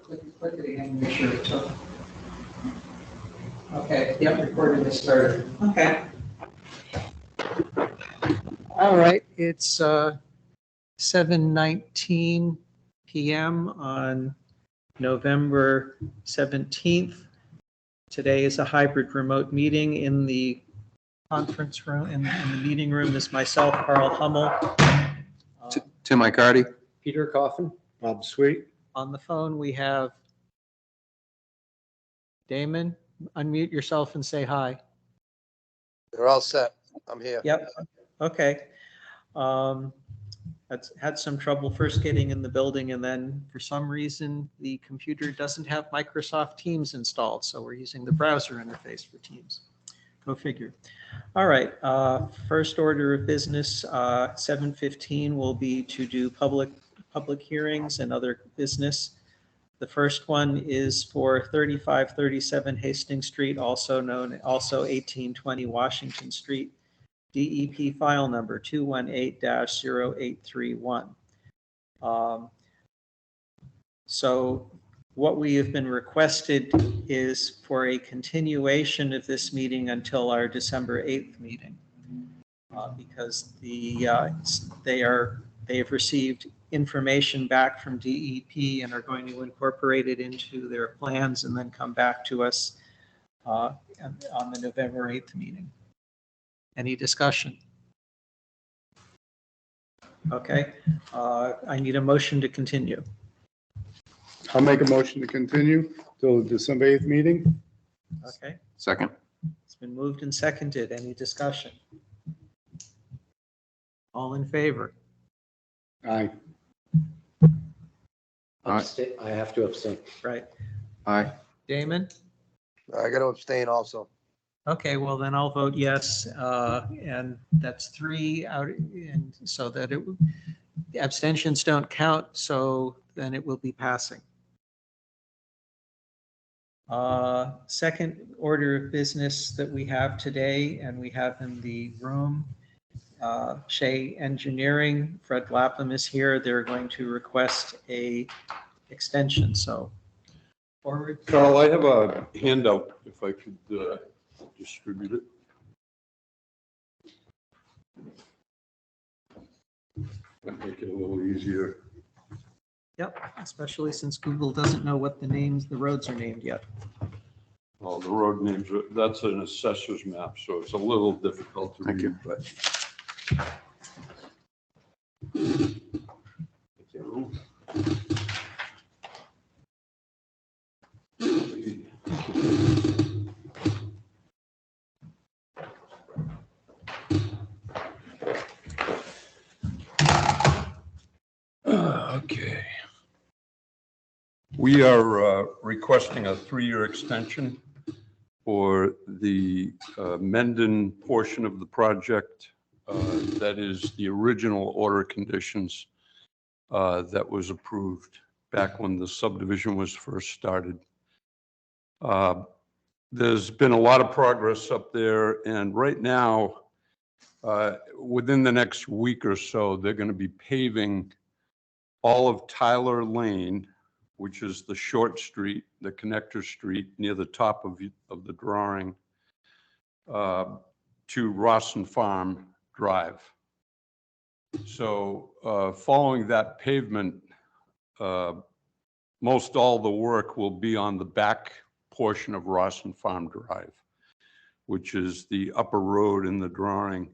Click it again, make sure it's up. Okay, yep, recording is started. Okay. All right, it's 7:19 PM on November 17th. Today is a hybrid remote meeting in the conference room, in the meeting room. This is myself, Carl Hummel. Tim Icardi. Peter Coffin, Bob Sweet. On the phone, we have Damon. Unmute yourself and say hi. They're all set. I'm here. Yep, okay. Had some trouble first getting in the building, and then for some reason, the computer doesn't have Microsoft Teams installed, so we're using the browser interface for Teams. Go figure. All right, first order of business, 7:15 will be to do public hearings and other business. The first one is for 3537 Hastings Street, also 1820 Washington Street, DEP file number 218-0831. So what we have been requested is for a continuation of this meeting until our December 8th meeting, because they have received information back from DEP and are going to incorporate it into their plans and then come back to us on the November 8th meeting. Any discussion? Okay, I need a motion to continue. I'll make a motion to continue till the December 8th meeting. Okay, Second. it's been moved and seconded. Any discussion? All in favor? Aye. Aye. I have to abstain. Right. Aye. Damon? I got to abstain also. Okay, well then I'll vote yes, and that's 3 out, and so that the abstentions don't count, so then it will be passing. Second order of business that we have today, and we have in the room, Shea Engineering, Fred Lapham is here. They're going to request a extension, so forward. Carl, I have a handout, if I could distribute it. Might make it a little easier. Yep, especially since Google doesn't know what the roads are named yet. Oh, the road names, that's an assessor's map, so it's a little difficult to Thank read, you. but. Okay. We are requesting a 3-year extension for the Mendon portion of the project. That is the original order conditions that was approved back when the subdivision was first started. There's been a lot of progress up there, and right now, within the next week or so, they're going to be paving all of Tyler Lane, which is the short street, the connector street near the top of the drawing, to Rawson Farm Drive. So following that pavement, most all the work will be on the back portion of Rawson Farm Drive, which is the upper road in the drawing.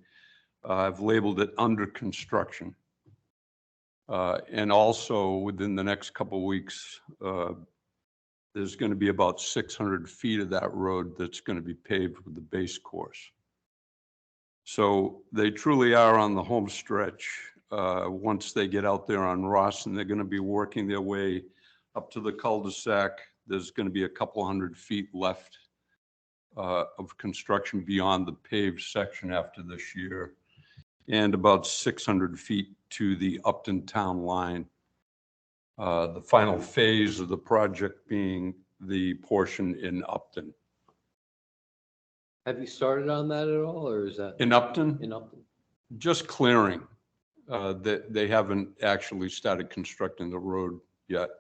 I've labeled it under construction. And also within the next couple of weeks, there's going to be about 600 feet of that road that's going to be paved with the base course. So they truly are on the home stretch. Once they get out there on Rawson, they're going to be working their way up to the cul-de-sac. There's going to be a couple hundred feet left of construction beyond the paved section after this year, and about 600 feet to the Upton town line. The final phase of the project being the portion in Upton. Have you started on that at all, or is that In Upton, in Upton? just clearing. They haven't actually started constructing the road yet.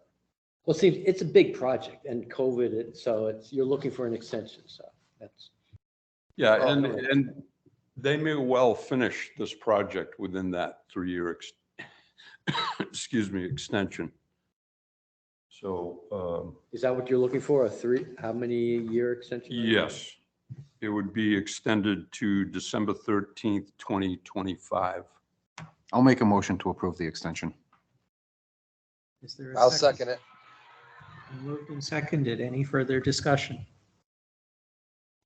Well, see, it's a big project and so you're looking for an extension, so that's. Yeah, Oh, and they may well finish this project within that 3-year, excuse me, extension. So, Is that what you're looking for? How many year extension? yes, it would be extended to December 13th, 2025. I'll make a motion to approve the extension. Is there a I'll second it. Moved and seconded. Any further discussion?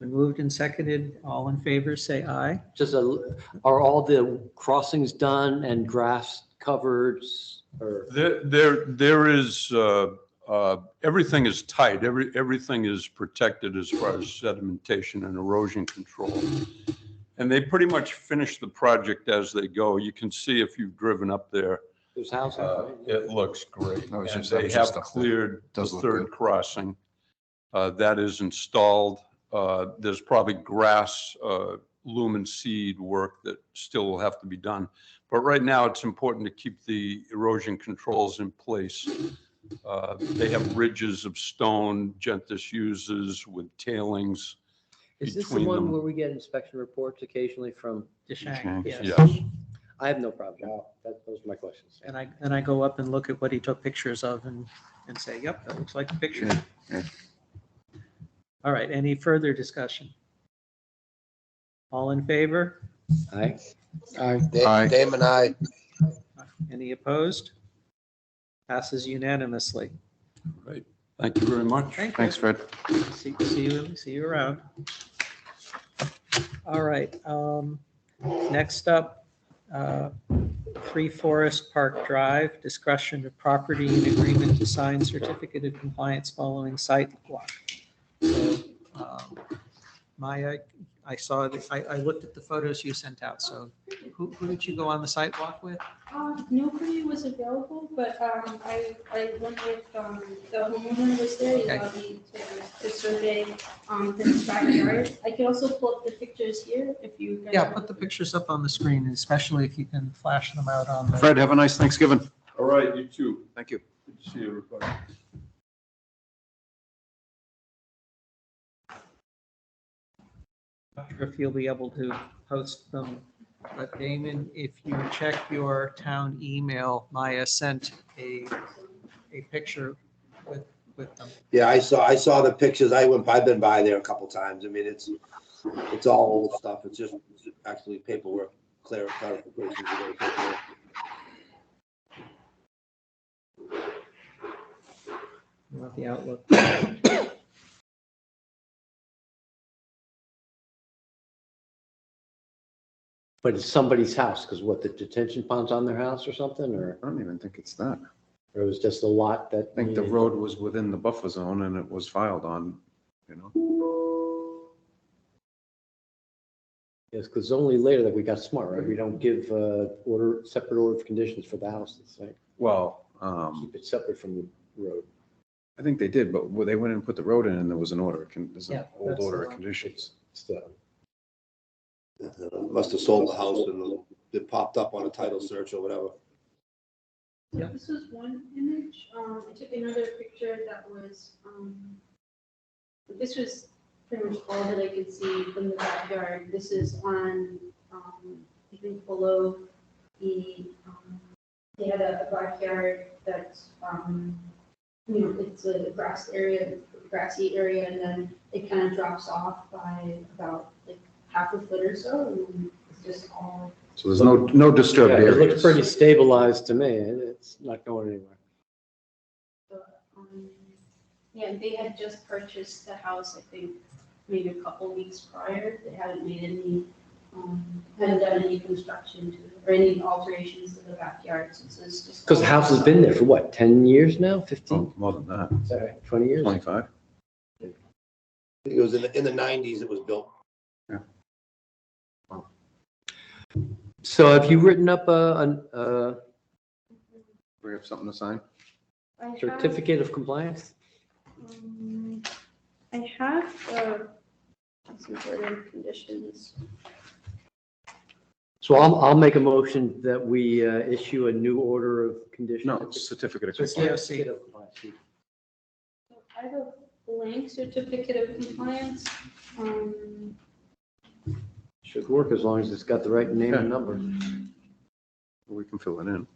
Been moved and seconded. All in favor, say aye. Are all the crossings done and grass covered or? There is, everything is tight. Everything is protected as far as sedimentation and erosion control. And they pretty much finish the project as they go. You can see if you've driven up there, There's houses, right? it looks great. I was And just- I they was have just up there. cleared the Does look third good. crossing. That is installed. There's probably grass, lumen seed work that still will have to be done. But right now, it's important to keep the erosion controls in place. They have ridges of stone Gentis uses with tailings Is this the between one them. where we get inspection reports occasionally from? Deshank, yes. Yes. I have no problem. Those are my questions. And I go up and look at what he took pictures of and say, yep, that looks like a picture. Yeah. All right, any further discussion? All in favor? Aye. Aye. Aye. Damon, I. Any opposed? Passes unanimously. Right. Thank you very much. Thanks, Fred. See you around. All right, next up, 3 Forest Park Drive, discussion of property and agreement to sign certificate of compliance following site walk. So, Maya, I saw, I looked at the photos you sent out, so who did you go on the site walk with? Nobody was available, but I went with the homeowner was there. He Okay. allowed me to survey his backyard. I can also pull up the pictures here if you guys. Yeah, put the pictures up on the screen, especially if you can flash them out on the. Fred, have a nice Thanksgiving. All right, you too. Thank you. Good to see everybody. Not sure if you'll be able to post them, but Damon, if you check your town email, Maya sent a picture with them. Yeah, I saw the pictures. I've been by there a couple times. I mean, it's all old stuff. It's just actually paperwork, clarifications. You gotta take care of. You want the outlook? But it's somebody's house, because what, the detention pond's on their house or something, or I don't even think it's that. it was just a lot that? I think the road was within the buffer zone and it was filed on, you know. Yes, because only later that we got smart, right? We don't give separate order of conditions for the house. It's like, Well, keep it separate from the road. I think they did, but they went and put the road in and there was an order, there's Yeah, an old that's the order of one. conditions. Still. Must have sold the house and it popped up on a title search or whatever. Yeah. This was one image. I took another picture that was, this was pretty much all that I could see from the backyard. This is on, I think below the, they had a backyard that's, it's a grassy area, and then it kind of drops off by about like half a foot or so, and it's just all. So there's no disturbed Yeah, it looks areas. pretty stabilized to me. It's not going anywhere. Yeah, they had just purchased the house, I think, maybe a couple weeks prior. They hadn't made any, hadn't done any construction to it, or any alterations to the backyard since it's just. Because the house has been there for what, 10 years now, 15? Oh, more than that, Is that right? 20 years? 25. It was in the 90s it was built. So have you written up a We have something to sign? I have, certificate of compliance? I have, some order of conditions. So I'll make a motion that we issue a new order of conditions. No, certificate of Just compliance. COC. Certificate of compliance. I have a blank certificate of compliance. Should work as long as it's got the right name and number. We can fill it in.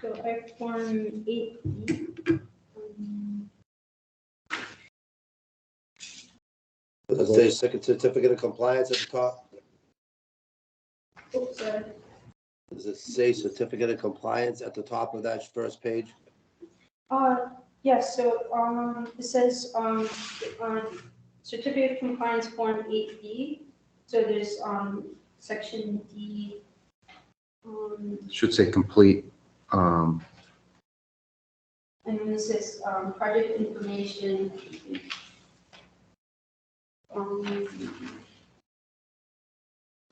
So I form 8B. Does it say second certificate of compliance at the top? Oops, sorry. Does it say certificate of compliance at the top of that first page? Yes, so, it says, on certificate of compliance form 8B. So there's, section D. Should say complete. And then this is, project information.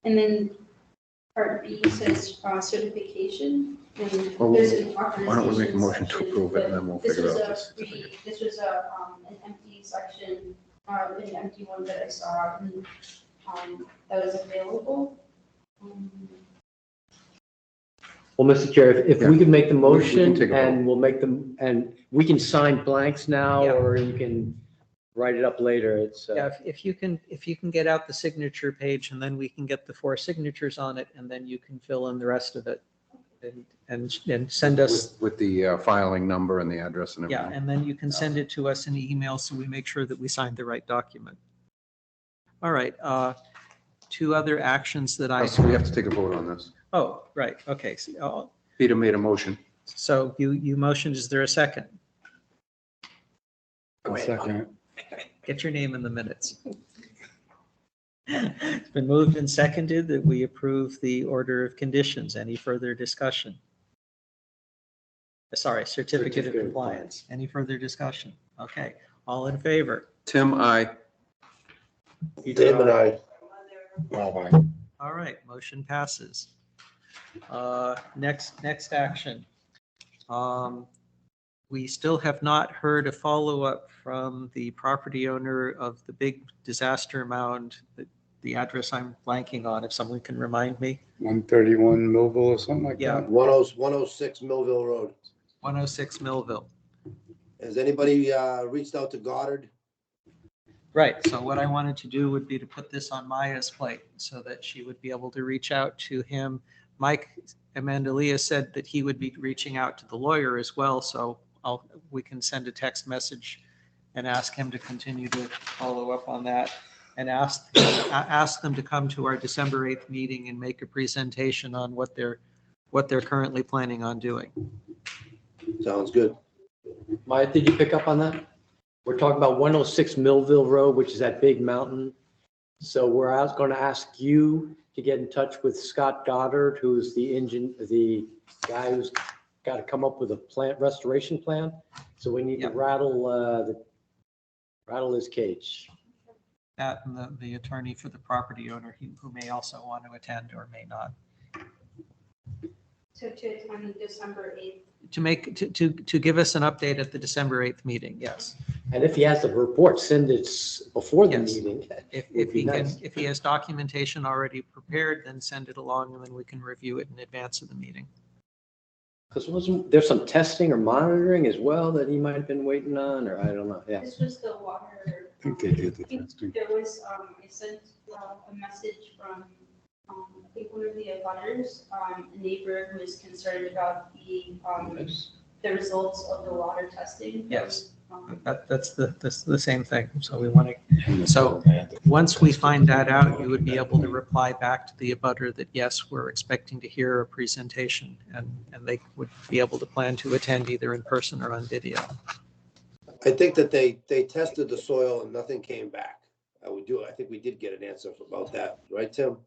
And then part B says, certification. And Well, there's an Why don't we make a authorization motion to section, approve it and but then we'll this figure was out a this. this was an empty section, an empty one that I saw, and, that was available. Well, Mr. Chair, if we could make the We can motion take a vote. and we'll make them, and we can sign blanks now, Yeah. or you can write it up later. It's, Yeah, if you can get out the signature page and then we can get the 4 signatures on it and then you can fill in the rest of it. And send us, With the filing number and the address and yeah, everything. and then you can send it to us in email so we make sure that we signed the right document. All right, 2 other actions that I, So we have to take a vote on this. oh, right, okay. Peter made a motion. So you motioned, is there a second? I'll second it. Get your name in the minutes. It's been moved and seconded that we approve the order of conditions. Any further discussion? Sorry, certificate of compliance. Any further discussion? Okay, all in favor? Tim, I. Tim and I. All right, motion passes. Next action. We still have not heard a follow-up from the property owner of the big disaster mound, the address I'm blanking on, if someone can remind me. 131 Millville or something like Yeah. that? 106 Millville Road. 106 Millville. Has anybody reached out to Goddard? Right, so what I wanted to do would be to put this on Maya's plate so that she would be able to reach out to him. Mike Amandalia said that he would be reaching out to the lawyer as well, so we can send a text message and ask him to continue to follow up on that and ask them to come to our December 8th meeting and make a presentation on what they're currently planning on doing. Sounds good. Maya, did you pick up on that? We're talking about 106 Millville Road, which is that big mountain. So we're going to ask you to get in touch with Scott Goddard, who's the guy who's got to come up with a plant restoration plan. So we need to Yep. rattle his cage. That and the attorney for the property owner who may also want to attend or may not. So to attend December 8th. To give us an update at the December 8th meeting, yes. And if he has the report, send it before the Yes. meeting. If Would be he can, nice. if he has documentation already prepared, then send it along and then we can review it in advance of the meeting. Because wasn't there some testing or monitoring as well that he might have been waiting on, or I don't know, yeah. This was the water. I think they did the I think testing. there was, I sent a message from, I think one of the abutters, a neighbor who is concerned about the results of the water testing. Yes. That's the same thing. So we want to, so once we find that out, you would be able to reply back to the abutter that, yes, we're expecting to hear a presentation and they would be able to plan to attend either in person or on video. I think that they tested the soil and nothing came back. I think we did get an answer about that, right, Tim?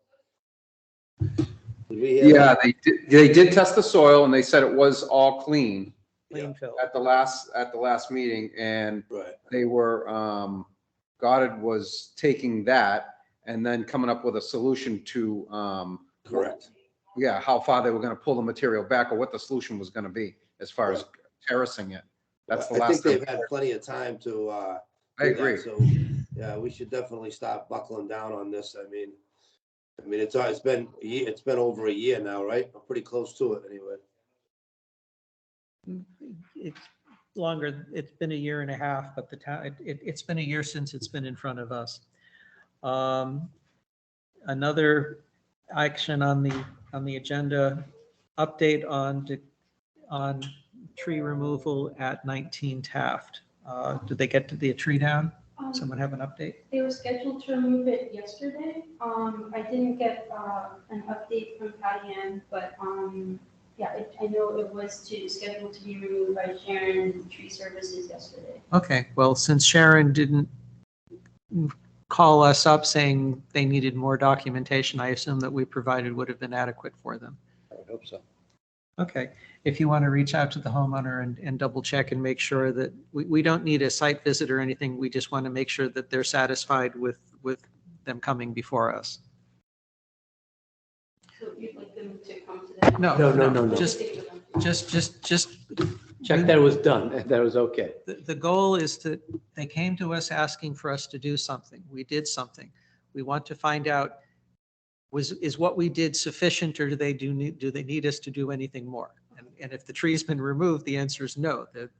Did we hear Yeah, that? they did test the soil and they said it was all clean Clean fill. at the last meeting, and Right. they were, Goddard was taking that and then coming up with a solution to, Correct. yeah, how far they were gonna pull the material back or what the solution was gonna be as far as terracing it. That's the I last think they've thing. had plenty of time to, I do that, agree. So, yeah, we should definitely stop buckling down on this. I mean, I mean, it's been, it's been over a year now, right? I'm pretty close to it anyway. It's longer, it's been a year and a half, but the town, it's been a year since it's been in front of us. Another action on the agenda, update on tree removal at 19 Taft. Did they get to the tree down? Someone have an update? They were scheduled to remove it yesterday. I didn't get an update from Patty Ann, but yeah, I know it was scheduled to be removed by Sharon Tree Services yesterday. Okay, well, since Sharon didn't call us up saying they needed more documentation, I assume that we provided would have been adequate for them. I would hope so. Okay, if you want to reach out to the homeowner and double check and make sure that, we don't need a site visit or anything, we just want to make sure that they're satisfied with them coming before us. So you'd like them to come to that? No. Just Check that it was done, that it was okay. the goal is that they came to us asking for us to do something. We did something. We want to find out, is what we did sufficient, or do they need us to do anything more? And if the tree's been removed, the answer is no, that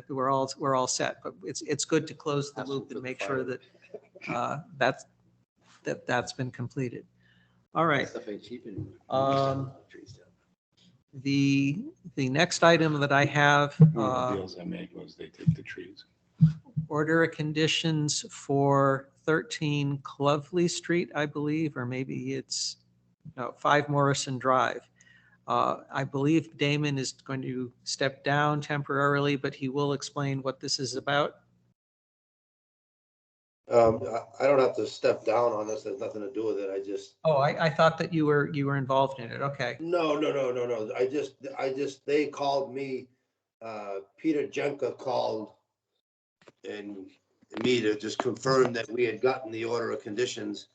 we're all set. But it's good to close the loop and make sure that that's been completed. All right. The next item that I have, One of the deals I made was they take the trees. order of conditions for 13 Clovely Street, I believe, or maybe it's, no, 5 Morrison Drive. I believe Damon is going to step down temporarily, but he will explain what this is about. I don't have to step down on this. There's nothing to do with it. I just. Oh, I thought that you were involved in it. Okay. No. I just, they called me, Peter Jenka called and me to just confirm that we had gotten the order of conditions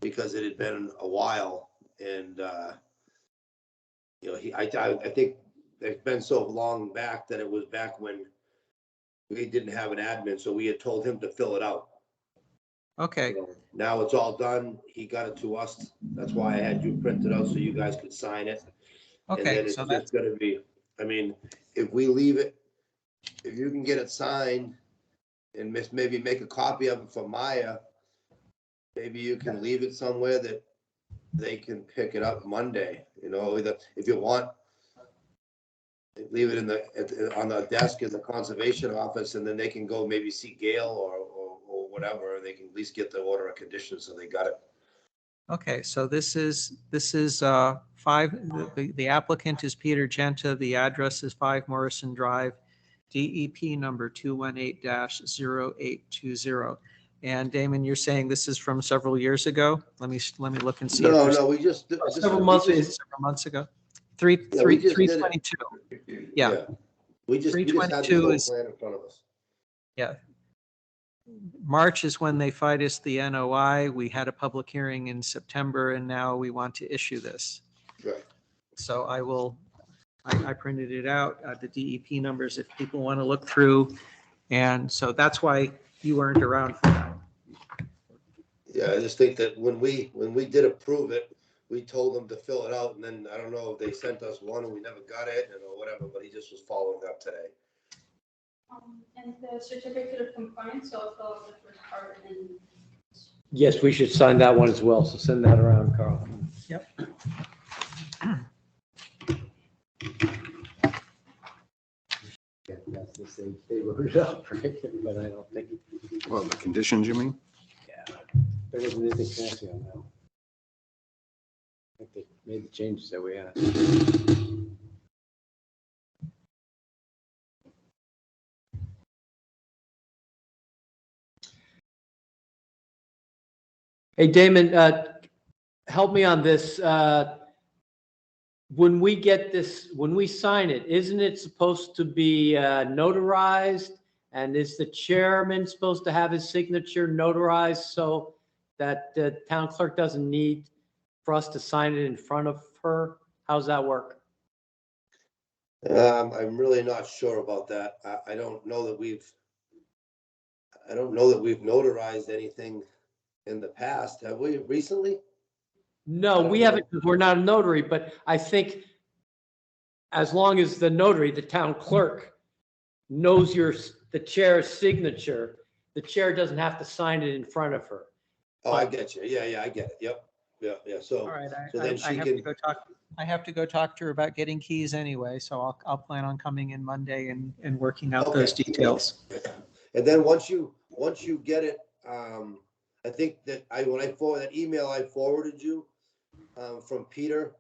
because it had been a while. And, I think it's been so long back that it was back when we didn't have an admin, so we had told him to fill it out. Okay. So now it's all done. He got it to us. That's why I had you printed out so you guys could sign it. And then Okay. it's So just that's, gonna be, I mean, if we leave it, if you can get it signed and maybe make a copy of it for Maya, maybe you can leave it somewhere that they can pick it up Monday, either if you want. Leave it on the desk in the conservation office, and then they can go maybe see Gail or whatever. They can at least get the order of conditions, so they got it. okay. So this is 5, the applicant is Peter Genta. The address is 5 Morrison Drive, DEP number 218-0820. And Damon, you're saying this is from several years ago? Let me look and see. if there's- No, we just. Several months, Several months ago. 322. Yeah. We just had the 322 whole is- plan in front of us. Yeah. March is when they fight us the NOI. We had a public hearing in September, and now we want to issue this. Right. So I printed it out, the DEP numbers, if people want to look through. And so that's why you weren't around for that. Yeah, I just think that when we did approve it, we told them to fill it out, and then I don't know if they sent us one and we never got it or whatever, but he just was following up today. And the certificate of compliance, so I'll fill out the first part and then. yes, we should sign that one as well, so send that around, Carl. Yep. Yeah, that's the same, they wrote it up, right? But I don't think, Well, the conditions, you mean? there wasn't anything fancy on that. I think they made the changes that we had. Hey, Damon, help me on this. When we get this, when we sign it, isn't it supposed to be notarized? And is the chairman supposed to have his signature notarized so that the town clerk doesn't need for us to sign it in front of her? How's that work? I'm really not sure about that. I don't know that we've notarized anything in the past. Have we recently? No, we haven't, we're not a notary, but I think as long as the notary, the town clerk, knows the chair's signature, the chair doesn't have to sign it in front of her. Oh, I get you. Yeah, I get it. Yep. Yeah. All So, right, so then I she have can- to go talk, I have to go talk to her about getting keys anyway, so I'll plan on coming in Monday and working out those Okay. details. and then once you get it, I think that when I forward that email I forwarded you, from Peter,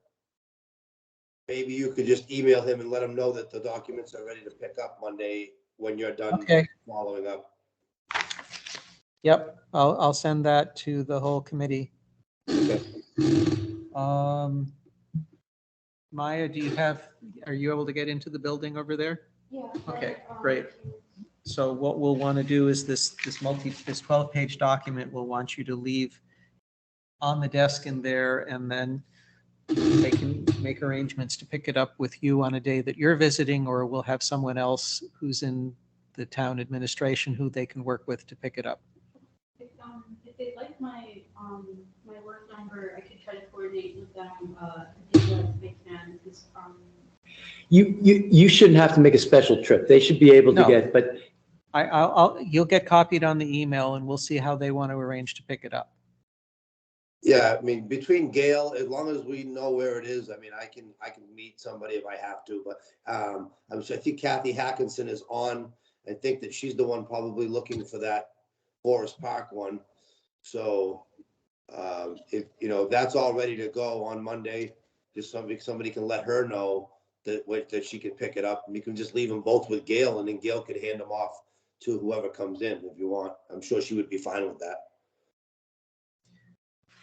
maybe you could just email him and let him know that the documents are ready to pick up Monday when you're done Okay, following up. yep, I'll send that to the whole committee. Okay. Maya, are you able to get into the building over there? Yeah. Okay, great. So what we'll want to do is this 12-page document, we'll want you to leave on the desk in there, and then they can make arrangements to pick it up with you on a day that you're visiting, or we'll have someone else who's in the town administration who they can work with to pick it up. If they'd like my work number, I could try to coordinate with them, if they can, because, You shouldn't have to make a special trip. They should be able to No. get, but You'll get copied on the email, and we'll see how they want to arrange to pick it up. Yeah, I mean, between Gail, as long as we know where it is, I mean, I can meet somebody if I have to, but, I think Kathy Hackinson is on. I think that she's the one probably looking for that Forest Park one. So, if, that's all ready to go on Monday, just somebody can let her know that she can pick it up. And you can just leave them both with Gail, and then Gail could hand them off to whoever comes in if you want. I'm sure she would be fine with that.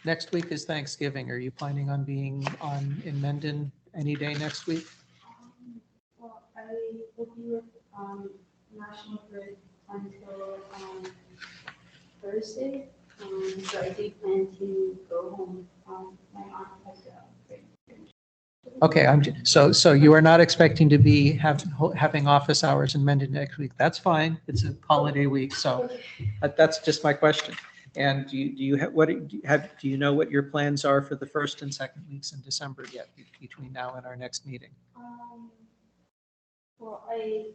Next week is Thanksgiving. Are you planning on being in Mendon any day next week? well, I will be with, National Grid until, Thursday. So I do plan to go home. My aunt has Okay, so you are not expecting to be having office hours in Mendon next week. That's fine. It's a holiday week, so that's just my question. And do you know what your plans are for the first and second weeks in December yet, between now and our next meeting? Well, I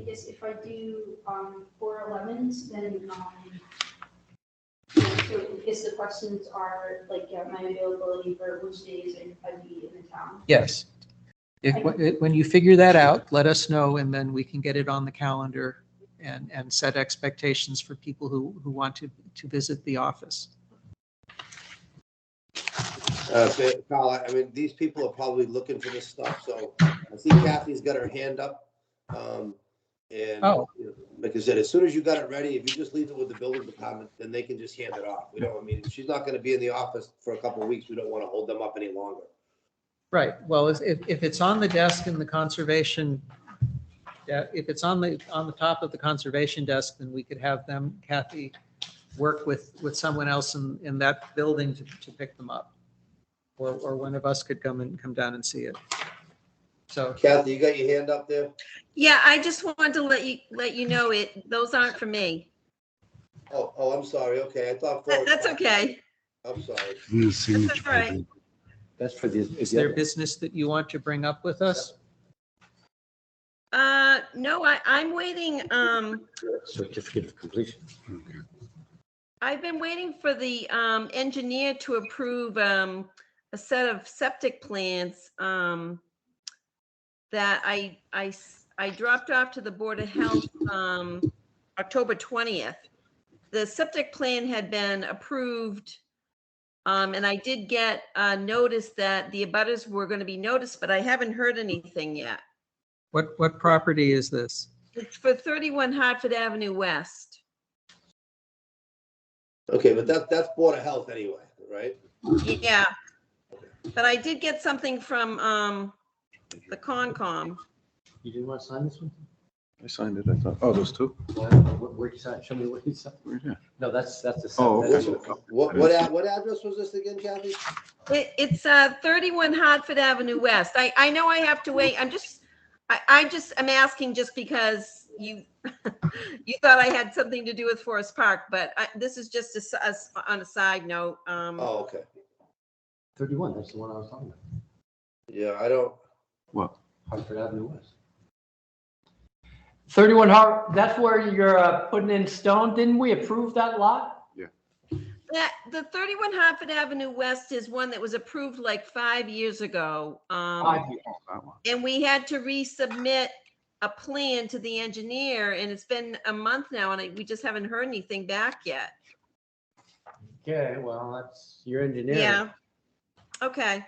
guess if I do 4/11s, then so I guess the questions are like my availability for which days I'd be in the town. Yes. When you figure that out, let us know, and then we can get it on the calendar and set expectations for people who want to visit the office. Carl, I mean, these people are probably looking for this stuff, so I see Kathy's got her hand up. And Oh. like I said, as soon as you got it ready, if you just leave it with the building department, then they can just hand it off. She's not gonna be in the office for a couple of weeks. We don't want to hold them up any longer. Right, well, if it's on the desk in the conservation, if it's on the top of the conservation desk, then we could have Kathy, work with someone else in that building to pick them up. Or one of us could come down and see it. So, Kathy, you got your hand up there? Yeah, I just wanted to let you know those aren't for me. Oh, I'm sorry. Okay, I thought. That's okay. I'm sorry. That's all right. that's for the. is there business that you want to bring up with us? No, I'm waiting, Certificate of completion. I've been waiting for the engineer to approve a set of septic plans that I dropped off to the Board of Health October 20th. The septic plan had been approved, and I did get a notice that the abutters were going to be noticed, but I haven't heard anything yet. What property is this? It's for 31 Hartford Avenue West. Okay, but that's Board of Health anyway, right? Yeah, but I did get something from the Concom. You didn't want to sign this one? I signed it, I thought. Oh, those two? Where'd you sign? Show me what you signed. Right here. No, that's the. Oh, that's- okay. What address was this again, Kathy? It's 31 Hartford Avenue West. I know I have to wait. I'm asking just because, you, you thought I had something to do with Forest Park, but this is just on a side note. Oh, okay. 31, that's the one I was talking about. Yeah, I don't, What? Hartford Avenue West. 31 Hart, that's where you're putting in stone. Didn't we approve that lot? The 31 Hartford Avenue West is one that was approved like 5 years ago. And we had to resubmit a plan to the engineer, and it's been a month now, and we just haven't heard anything back yet. Okay, well, that's your engineer. Yeah. Okay.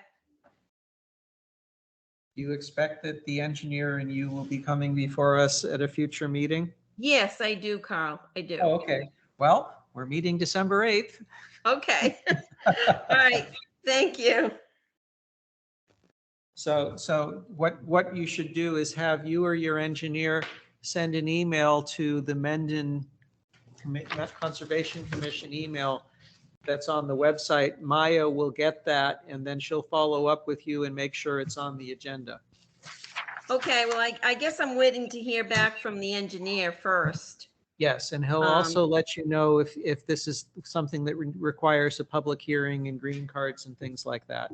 You expect that the engineer and you will be coming before us at a future meeting? Yes, I do, Carl. I do. Oh, okay. Well, we're meeting December 8th. Okay. All right. Thank you. So what you should do is have you or your engineer send an email to the Mendon Conservation Commission email that's on the website. Maya will get that, and then she'll follow up with you and make sure it's on the agenda. Okay. Well, I guess I'm waiting to hear back from the engineer first. Yes, and he'll also let you know if this is something that requires a public hearing and green cards and things like that.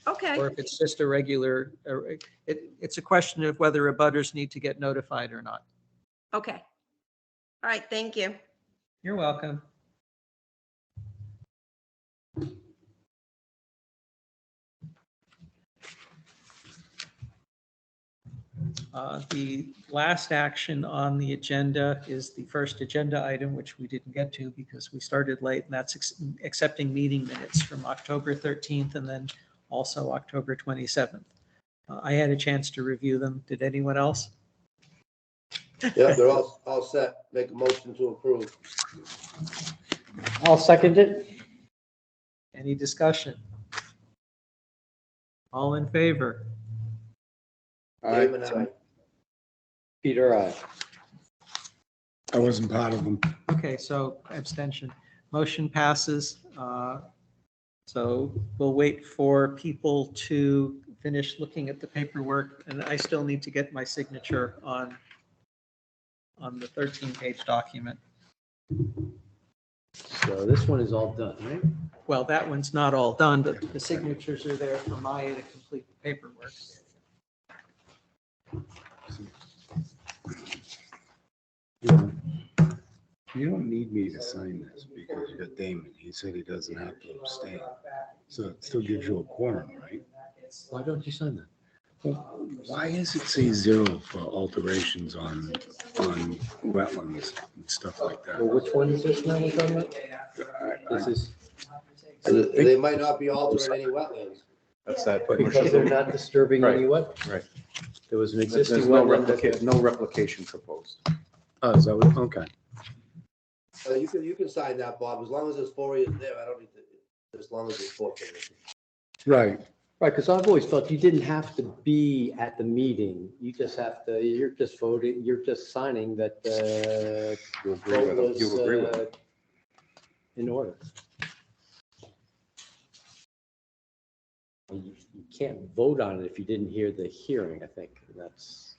Okay. Or if it's just a regular, it's a question of whether abutters need to get notified or not. Okay. All right. Thank you. You're welcome. The last action on the agenda is the first agenda item, which we didn't get to because we started late, and that's accepting meeting minutes from October 13th and then also October 27th. I had a chance to review them. Did anyone else? yeah, they're all set. Make a motion to approve. I'll second it. Any discussion? All in favor? Dave and I. Peter, aye. I wasn't part of them. Okay, so abstention. Motion passes. So we'll wait for people to finish looking at the paperwork, and I still need to get my signature on the 13-page document. So this one is all done, right? Well, that one's not all done, but the signatures are there for Maya to complete the paperwork. You don't need me to sign this because you got Damon. He said he doesn't have to abstain. So it still gives you a quorum, right? Why don't you sign that? Well, why does it say 0 for alterations on wetlands and stuff like that? Well, which one is this now we're talking about? This is They might not be altering any wetlands. That's that. because they're not disturbing any Right, wetland. right. There was an There's existing no wetland. no replication proposed. Oh, is that what, okay. You can sign that, Bob, as long as there's 4 years there. I don't need to, as long as it's 4 years. Right. Right, because I've always felt you didn't have to be at the meeting. You just have to, you're just voting, you're just signing that You agree with vote it. You was agree with it. in order. You can't vote on it if you didn't hear the hearing, I think. That's,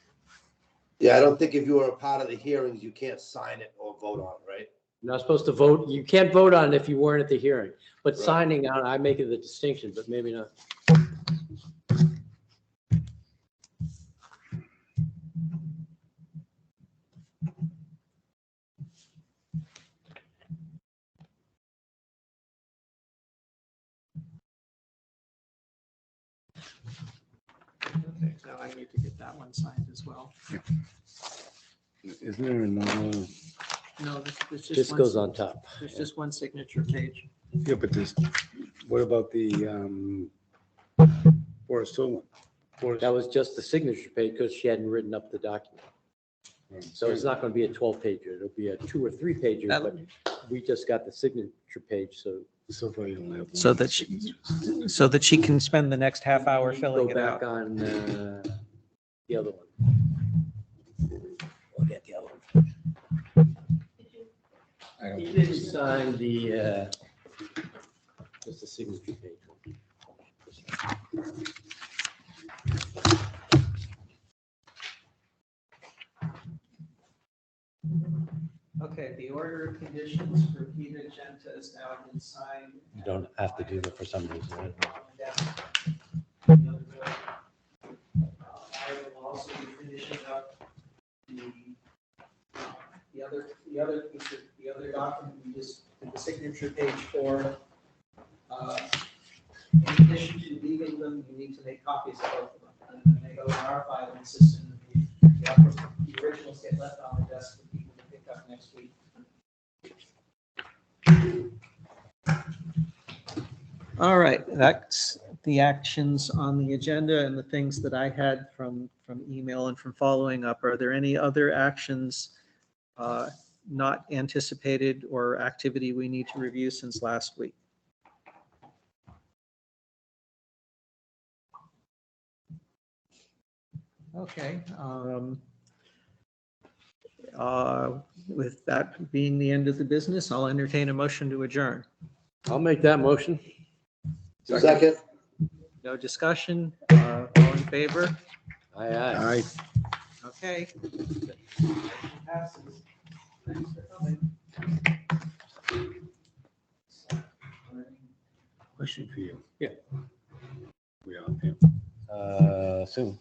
Yeah, I don't think if you were a part of the hearings, you can't sign it or vote on it, right? you're not supposed to vote, you can't vote on it if you weren't at the hearing. But Right. signing on, I make it the distinction, but maybe not. Okay, so I need to get that one signed as well. Isn't there another? No, there's This just one. goes on top. There's just one signature page. Yeah, but this, what about the Forest Hill one? That was just the signature page because she hadn't written up the document. So it's not going to be a 12-pager. It'll be a 2 or 3 pager, That- but we just got the signature page, so So far you only have one. So that so that she can spend the next half hour go filling it back out. on the other one. We'll get the other one. I don't He think didn't so. sign the, just the signature page. Okay, the order of conditions for Peter Genta has now been signed. You don't have to do that for some reason, right? I will also be finishing up the other document, we just did the signature page for. In addition to leaving them, you need to make copies of both of them. And then they go in our filing system. The originals get left on the desk for people to pick up next week. All right, that's the actions on the agenda and the things that I had from email and from following up. Are there any other actions not anticipated or activity we need to review since last week? Okay. With that being the end of the business, I'll entertain a motion to adjourn. I'll make that motion. Second. No discussion? All in favor? Aye, aye. All right. Okay. Motion passes. Thanks for coming. Question for you. Yeah. We are, yeah. Soon.